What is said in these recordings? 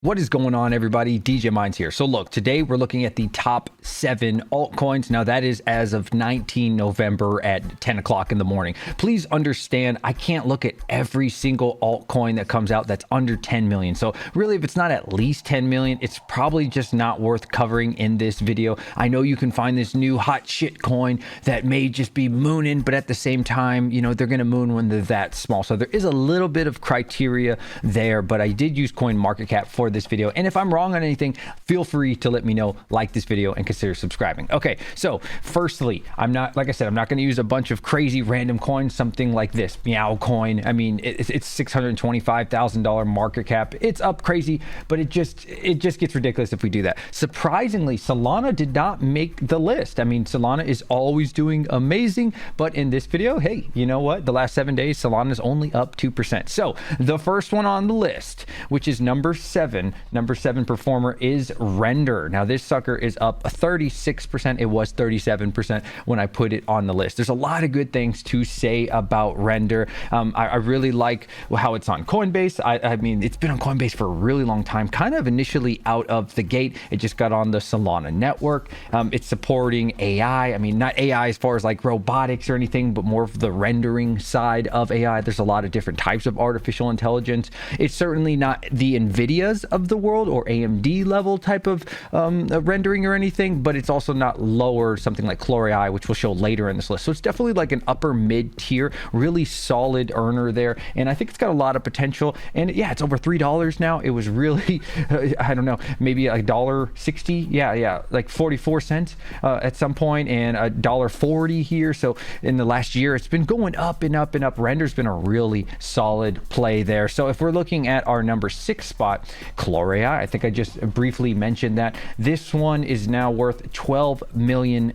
What is going on, everybody? DJ Mines here. So look, today we're looking at the top 7 altcoins. Now that is as of 19 November at 10 o'clock in the morning. Please understand, I can't look at every single altcoin that comes out that's under 10 million. So really, if it's not at least 10 million, it's probably just not worth covering in this video. I know you can find this new hot shit coin that may just be mooning, but at the same time, you know, they're going to moon when they're that small. So there is a little bit of criteria there, but I did use CoinMarketCap for this video, and if I'm wrong on anything, feel free to let me know. Like this video and consider subscribing. Okay, so firstly, I'm not, like I said, I'm not going to use a bunch of crazy random coins, something like this Meow coin. I mean, it's $625,000 market cap. It's up crazy, but it just gets ridiculous if we do that. Surprisingly, Solana did not make the list. I mean, Solana is always doing amazing, but in this video, hey, you know what? The last 7 days, Solana is only up 2%. So the first one on the list, which is number 7 performer, is Render. Now this sucker is up 36%. It was 37% when I put it on the list. There's a lot of good things to say about Render. I really like how it's on Coinbase. I mean, it's been on Coinbase for a really long time, kind of initially out of the gate. It just got on the Solana network. It's supporting AI. I mean, not AI as far as like robotics or anything, but more of the rendering side of AI. There's a lot of different types of artificial intelligence. It's certainly not the NVIDIA's of the world or AMD level type of rendering or anything, but it's also not lower, something like AI, which we'll show later in this list. So it's definitely like an upper mid tier, really solid earner there, and I think it's got a lot of potential. And yeah, it's over $3 now. It was really I don't know, maybe $1.60, yeah, like 44 cents at some point, and $1.40 here. So in the last year, it's been going up and up and up. Render's been a really solid play there. So if we're looking at our number 6 spot, I think I just briefly mentioned that this one is now worth $12 million.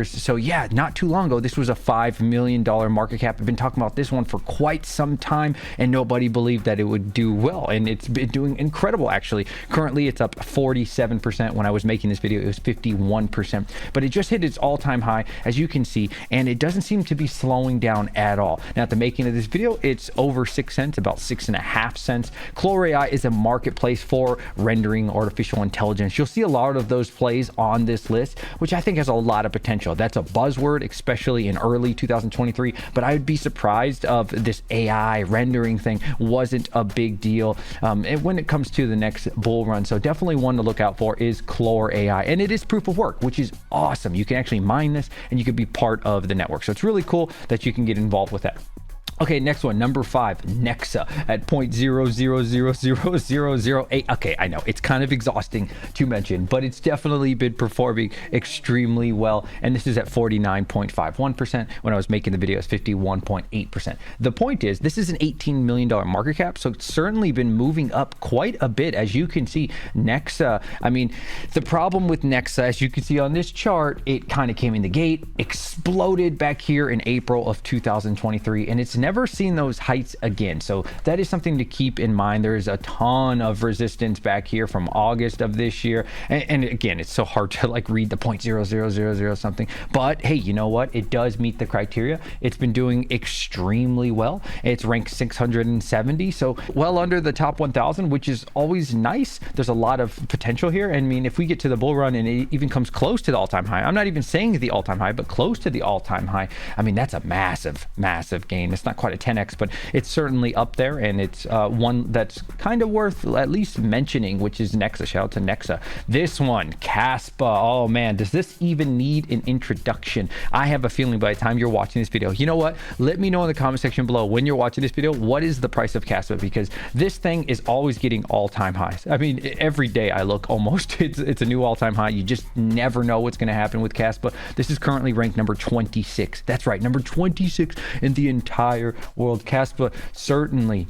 So yeah, not too long ago, this was a $5 million market cap. I've been talking about this one for quite some time, and nobody believed that it would do well, and it's been doing incredible actually. Currently it's up 47%. When I was making this video, it was 51%, but it just hit its all-time high, as you can see, and it doesn't seem to be slowing down at all. Now at the making of this video, it's over 6 cents, about 6.5 cents. AI is a marketplace for rendering artificial intelligence. You'll see a lot of those plays on this list, which I think has a lot of potential. That's a buzzword, especially in early 2023, but I would be surprised if this AI rendering thing wasn't a big deal when it comes to the next bull run. So definitely one to look out for is AI, and it is proof of work, which is awesome. You can actually mine this and you can be part of the network. So it's really cool that you can get involved with that. Okay, next one, number 5, Nexa at 0.000008. Okay, I know it's kind of exhausting to mention, but it's definitely been performing extremely well. And this is at 49.51%. When I was making the video, it's 51.8%. The point is, this is an $18 million market cap, so it's certainly been moving up quite a bit. As you can see, Nexa, I mean, the problem with Nexa, as you can see on this chart, it kind of came in the gate, exploded back here in April of 2023, and it's never seen those heights again. So that is something to keep in mind. There is a ton of resistance back here from August of this year, and again, it's so hard to like read the 0.0000 something, but hey, you know what, it does meet the criteria. It's been doing extremely well. It's ranked 670, so well under the top 1,000, which is always nice. There's a lot of potential here. I mean, if we get to the bull run and it even comes close to the all-time high, I'm not even saying the all-time high, but close to the all-time high, I mean, that's a massive gain. It's not quite a 10x, but it's certainly up there, and it's one that's kind of worth at least mentioning, which is Nexa. Shout out to Nexa. This one, Kaspa. Oh man, does this even need an introduction? I have a feeling by the time you're watching this video, you know what, let me know in the comment section below when you're watching this video, what is the price of Kaspa, because this thing is always getting all-time highs. I mean, every day I look, almost it's a new all-time high. You just never know what's going to happen with Kaspa. This is currently ranked number 26. That's right, number 26 in the entire world. Kaspa certainly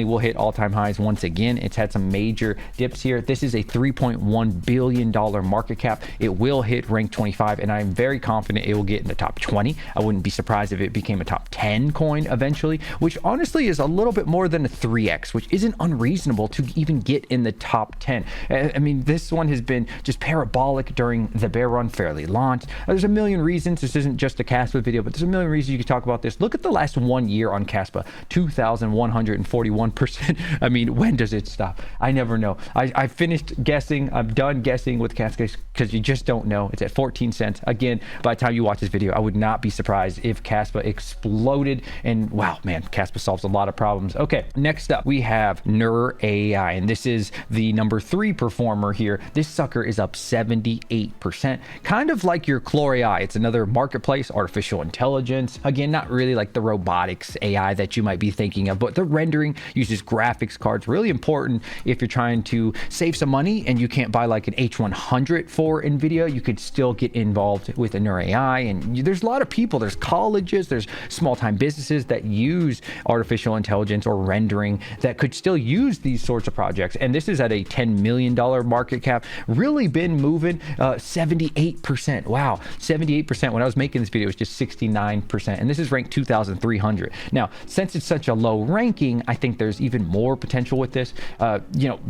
will hit all-time highs once again. It's had some major dips here. This is a $3.1 billion market cap. It will hit rank 25, and I'm very confident it will get in the top 20. I wouldn't be surprised if it became a top 10 coin eventually, which honestly is a little bit more than a 3x, which isn't unreasonable to even get in the top 10. I mean, this one has been just parabolic during the bear run, fairly launched. There's a million reasons. This isn't just a Kaspa video, but there's a million reasons you could talk about this. Look at the last 1 year on Kaspa, 2,141%. I mean, when does it stop? I never know. I finished guessing. I'm done guessing with Kaspa because you just don't know. It's at 14 cents. Again, by the time you watch this video, I would not be surprised if Kaspa exploded. And wow, man, Kaspa solves a lot of problems. Okay, next up, we have NER-AI, and this is the number 3 performer here. This sucker is up 78%, kind of like your Chlor AI. It's another marketplace, artificial intelligence. Again, not really like the robotics AI that you might be thinking of, but the rendering uses graphics cards. Really important if you're trying to save some money and you can't buy like an H100 for NVIDIA, you could still get involved with a NER-AI. And there's a lot of people, there's colleges, there's small-time businesses that use artificial intelligence or rendering that could still use these sorts of projects. And this is at a $10 million market cap, really been moving 78%. Wow, 78%. When I was making this video, it was just 69%. And this is ranked 2,300. Now, since it's such a low ranking, I think there's even more potential with this.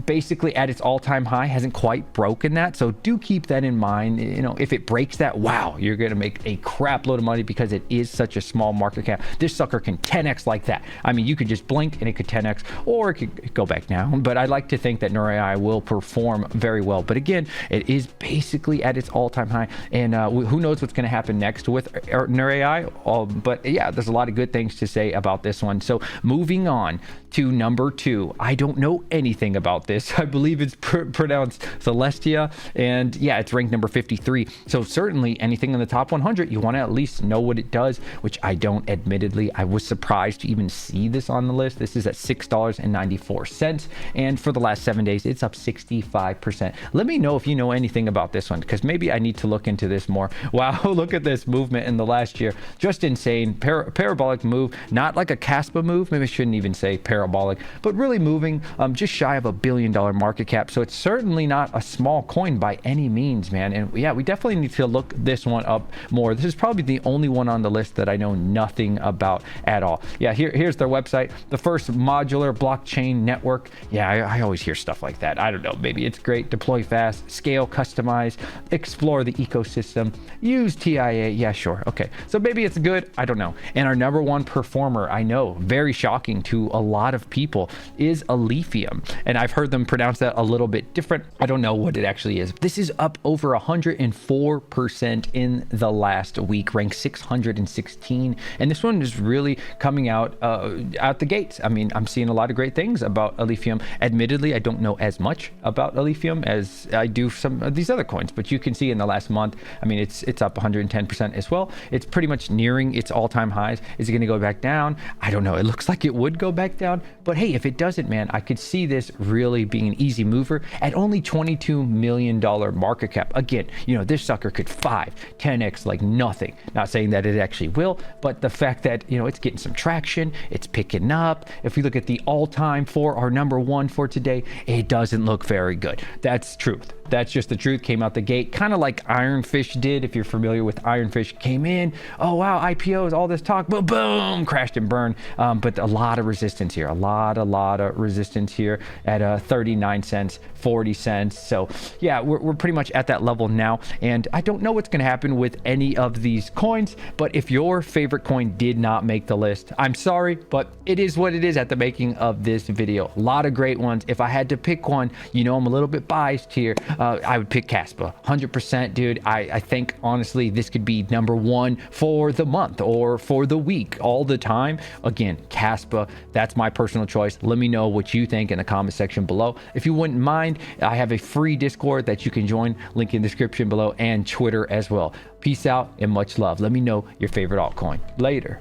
Basically at its all-time high, hasn't quite broken that. So do keep that in mind. If it breaks that, wow, you're going to make a crap load of money because it is such a small market cap. This sucker can 10x like that. I mean, you could just blink and it could 10x, or it could go back down. But I like to think that NER-AI will perform very well. But again, it is basically at its all-time high. And who knows what's going to happen next with NER-AI. But yeah, there's a lot of good things to say about this one. So moving on to number 2. I don't know anything about this. I believe it's pronounced Celestia. And yeah, it's ranked number 53. So certainly anything in the top 100, you want to at least know what it does, which I don't, admittedly. I was surprised to even see this on the list. This is at $6.94. And for the last 7 days, it's up 65%. Let me know if you know anything about this one, because maybe I need to look into this more. Wow, look at this movement in the last year. Just insane. Parabolic move, not like a Kaspa move. Maybe I shouldn't even say parabolic, but really moving just shy of $1 billion market cap. So it's certainly not a small coin by any means, man. And yeah, we definitely need to look this one up more. This is probably the only one on the list that I know nothing about at all. Yeah, here's their website. The first modular blockchain network. Yeah, I always hear stuff like that. I don't know. Maybe it's great. Deploy fast, scale, customize, explore the ecosystem, use TIA. Yeah, sure. Okay. So maybe it's good. I don't know. And our number 1 performer, I know, very shocking to a lot of people, is Alephium. And I've heard them pronounce that a little bit different. I don't know what it actually is. This is up over 104% in the last week, ranked 616. And this one is really coming out the gates. I mean, I'm seeing a lot of great things about Alephium. Admittedly, I don't know as much about Alephium as I do some of these other coins, but you can see in the last month, I mean, it's up 110% as well. It's pretty much nearing its all-time highs. Is it going to go back down? I don't know. It looks like it would go back down, but hey, if it doesn't, man, I could see this really being an easy mover at only $22 million market cap. Again, this sucker could 10x like nothing. Not saying that it actually will, but the fact that, it's getting some traction, it's picking up. If we look at the all-time for our number 1 for today, it doesn't look very good. That's truth. That's just the truth. Came out the gate, kind of like Ironfish did. If you're familiar with Ironfish, came in, oh wow, IPOs, all this talk, boom, boom, crashed and burned. But a lot of resistance here, a lot of resistance here at 39 cents, 40 cents. So yeah, we're pretty much at that level now. And I don't know what's going to happen with any of these coins, but if your favorite coin did not make the list, I'm sorry, but it is what it is at the making of this video. A lot of great ones. If I had to pick one, I'm a little bit biased here. I would pick Kaspa, 100%, dude. I think honestly this could be number 1 for the month or for the week, all the time. Again, Kaspa, that's my personal choice. Let me know what you think in the comment section below. If you wouldn't mind, I have a free Discord that you can join, link in the description below, and Twitter as well. Peace out and much love. Let me know your favorite altcoin. Later.